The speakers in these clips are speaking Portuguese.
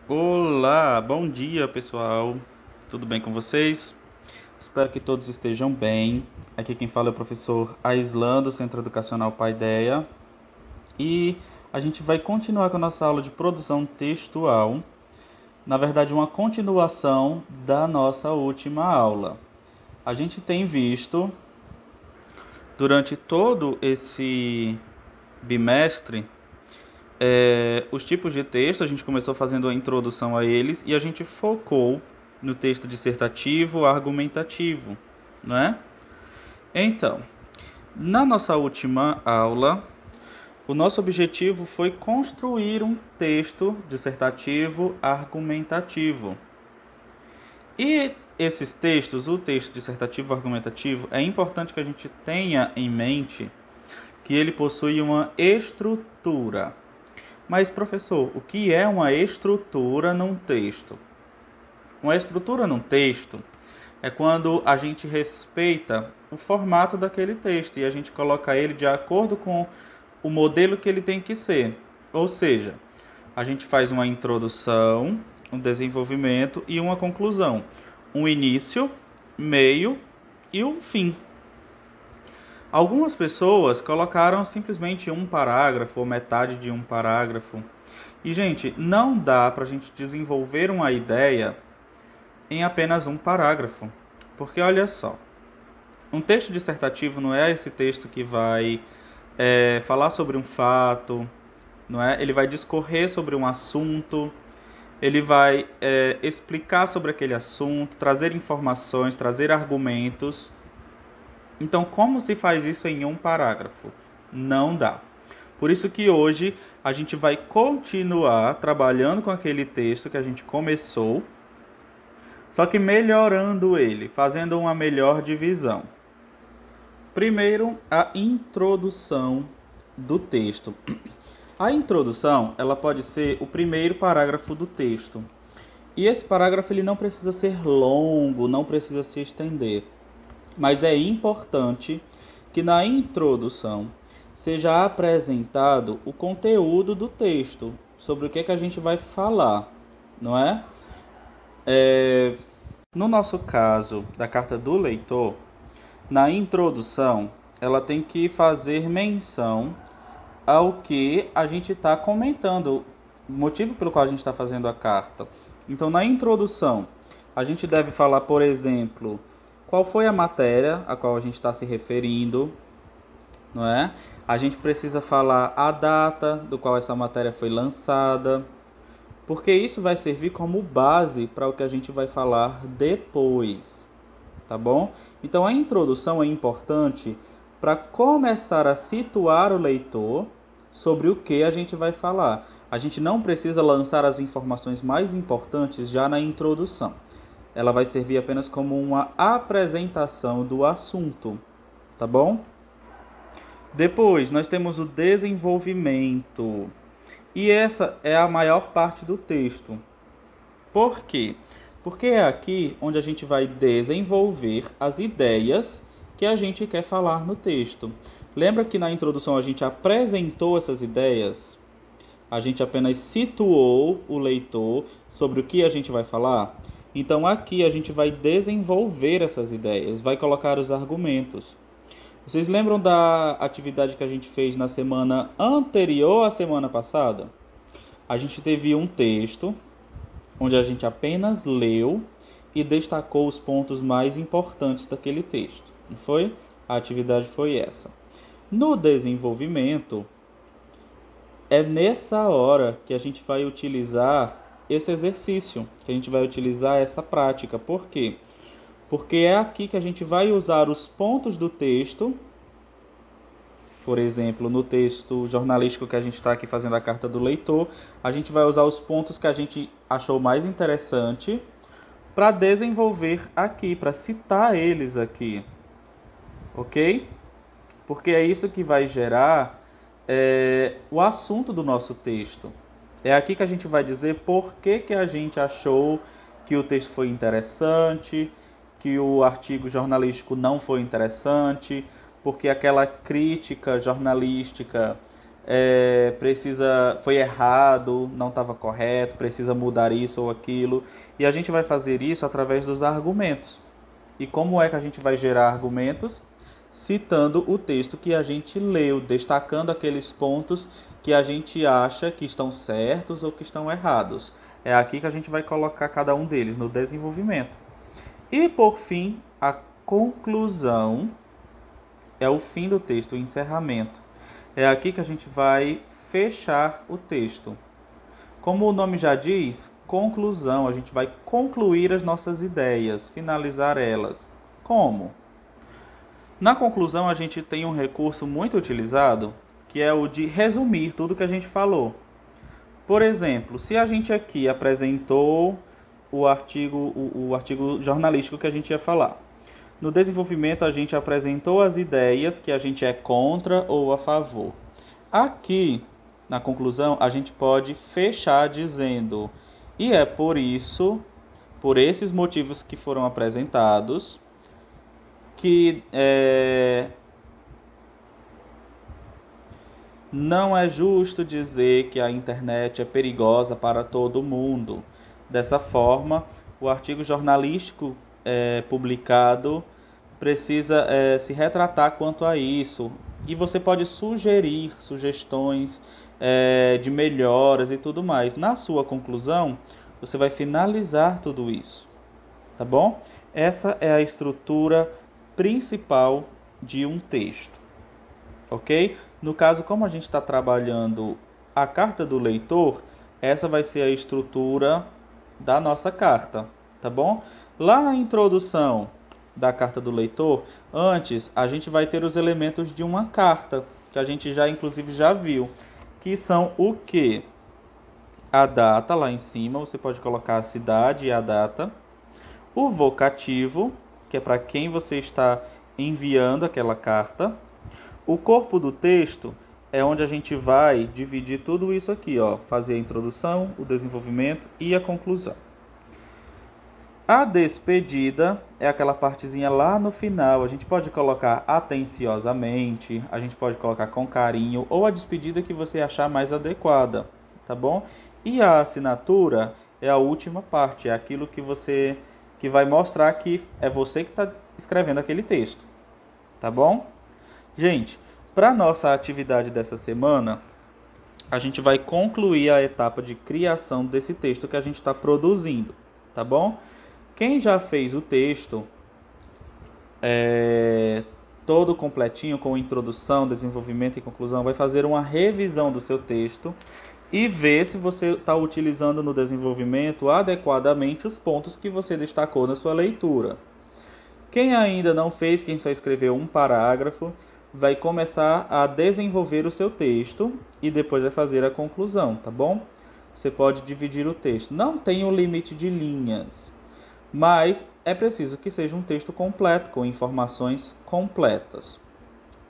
Olá, bom dia pessoal, tudo bem com vocês? Espero que todos estejam bem. Aqui quem fala é o professor Aislan, do Centro Educacional Paideia, e a gente vai continuar com a nossa aula de produção textual, na verdade, uma continuação da nossa última aula. A gente tem visto durante todo esse bimestre os tipos de texto. A gente começou fazendo a introdução a eles e a gente focou no texto dissertativo, argumentativo, né? Então, na nossa última aula, o nosso objetivo foi construir um texto dissertativo argumentativo. E esses textos, o texto dissertativo argumentativo, é importante que a gente tenha em mente que ele possui uma estrutura. Mas, professor, o que é uma estrutura num texto? Uma estrutura num texto é quando a gente respeita o formato daquele texto e a gente coloca ele de acordo com o modelo que ele tem que ser. Ou seja, a gente faz uma introdução, um desenvolvimento e uma conclusão. Um início, meio e um fim. Algumas pessoas colocaram simplesmente um parágrafo ou metade de um parágrafo. E, gente, não dá para a gente desenvolver uma ideia em apenas um parágrafo. Porque, olha só, um texto dissertativo não é esse texto que vai falar sobre um fato, não é? Ele vai discorrer sobre um assunto, ele vai explicar sobre aquele assunto, trazer informações, trazer argumentos. Então, como se faz isso em um parágrafo? Não dá. Por isso que hoje a gente vai continuar trabalhando com aquele texto que a gente começou, só que melhorando ele, fazendo uma melhor divisão. Primeiro, a introdução do texto. A introdução, ela pode ser o primeiro parágrafo do texto. E esse parágrafo ele não precisa ser longo, não precisa se estender. Mas é importante que na introdução seja apresentado o conteúdo do texto, sobre o que a gente vai falar, não é? No nosso caso da carta do leitor, na introdução, ela tem que fazer menção ao que a gente está comentando, o motivo pelo qual a gente está fazendo a carta. Então, na introdução, a gente deve falar, por exemplo, qual foi a matéria a qual a gente está se referindo, não é? A gente precisa falar a data do qual essa matéria foi lançada, porque isso vai servir como base para o que a gente vai falar depois, tá bom? Então a introdução é importante para começar a situar o leitor sobre o que a gente vai falar. A gente não precisa lançar as informações mais importantes já na introdução. Ela vai servir apenas como uma apresentação do assunto, tá bom? Depois, nós temos o desenvolvimento. E essa é a maior parte do texto. Por quê? Porque é aqui onde a gente vai desenvolver as ideias que a gente quer falar no texto. Lembra que na introdução a gente apresentou essas ideias? A gente apenas situou o leitor sobre o que a gente vai falar? Então aqui a gente vai desenvolver essas ideias, vai colocar os argumentos. Vocês lembram da atividade que a gente fez na semana anterior à semana passada? A gente teve um texto onde a gente apenas leu e destacou os pontos mais importantes daquele texto. Não foi? A atividade foi essa. No desenvolvimento, é nessa hora que a gente vai utilizar esse exercício, que a gente vai utilizar essa prática. Por quê? Porque é aqui que a gente vai usar os pontos do texto. Por exemplo, no texto jornalístico que a gente está aqui fazendo a carta do leitor, a gente vai usar os pontos que a gente achou mais interessante para desenvolver aqui, para citar eles aqui, ok? Porque é isso que vai gerar o assunto do nosso texto. É aqui que a gente vai dizer por que a gente achou que o texto foi interessante, que o artigo jornalístico não foi interessante, porque aquela crítica jornalística foi errado, não estava correto, precisa mudar isso ou aquilo. E a gente vai fazer isso através dos argumentos. E como é que a gente vai gerar argumentos? Citando o texto que a gente leu, destacando aqueles pontos que a gente acha que estão certos ou que estão errados. É aqui que a gente vai colocar cada um deles, no desenvolvimento. E por fim, a conclusão é o fim do texto, o encerramento. É aqui que a gente vai fechar o texto. Como o nome já diz, conclusão, a gente vai concluir as nossas ideias, finalizar elas. Como? Na conclusão, a gente tem um recurso muito utilizado, que é o de resumir tudo que a gente falou. Por exemplo, se a gente aqui apresentou o artigo jornalístico que a gente ia falar. No desenvolvimento, a gente apresentou as ideias que a gente é contra ou a favor. Aqui, na conclusão, a gente pode fechar dizendo: e é por isso, por esses motivos que foram apresentados, que não é justo dizer que a internet é perigosa para todo mundo. Dessa forma, o artigo jornalístico publicado precisa se retratar quanto a isso. E você pode sugerir sugestões de melhoras e tudo mais. Na sua conclusão, você vai finalizar tudo isso. Tá bom? Essa é a estrutura principal de um texto. Ok? No caso, como a gente está trabalhando a carta do leitor, essa vai ser a estrutura da nossa carta, tá bom? Lá na introdução da carta do leitor, antes a gente vai ter os elementos de uma carta, que a gente inclusive já viu, que são o quê? A data lá em cima, você pode colocar a cidade e a data. O vocativo, que é para quem você está enviando aquela carta. O corpo do texto é onde a gente vai dividir tudo isso aqui, ó, fazer a introdução, o desenvolvimento e a conclusão. A despedida é aquela partezinha lá no final. A gente pode colocar atenciosamente, a gente pode colocar com carinho ou a despedida que você achar mais adequada, tá bom? E a assinatura é a última parte, é aquilo que vai mostrar que é você que está escrevendo aquele texto, tá bom? Gente, para nossa atividade dessa semana, a gente vai concluir a etapa de criação desse texto que a gente está produzindo, tá bom? Quem já fez o texto todo completinho, com introdução, desenvolvimento e conclusão, vai fazer uma revisão do seu texto e ver se você está utilizando no desenvolvimento adequadamente os pontos que você destacou na sua leitura. Quem ainda não fez, quem só escreveu um parágrafo, vai começar a desenvolver o seu texto e depois vai fazer a conclusão, tá bom? Você pode dividir o texto. Não tem um limite de linhas, mas é preciso que seja um texto completo, com informações completas,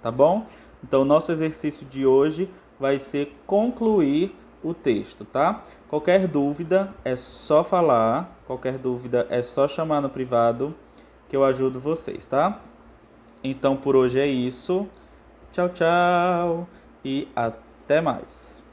tá bom? Então, nosso exercício de hoje vai ser concluir o texto, tá? Qualquer dúvida é só falar, qualquer dúvida é só chamar no privado, que eu ajudo vocês, tá? Então, por hoje é isso. Tchau, tchau e até mais.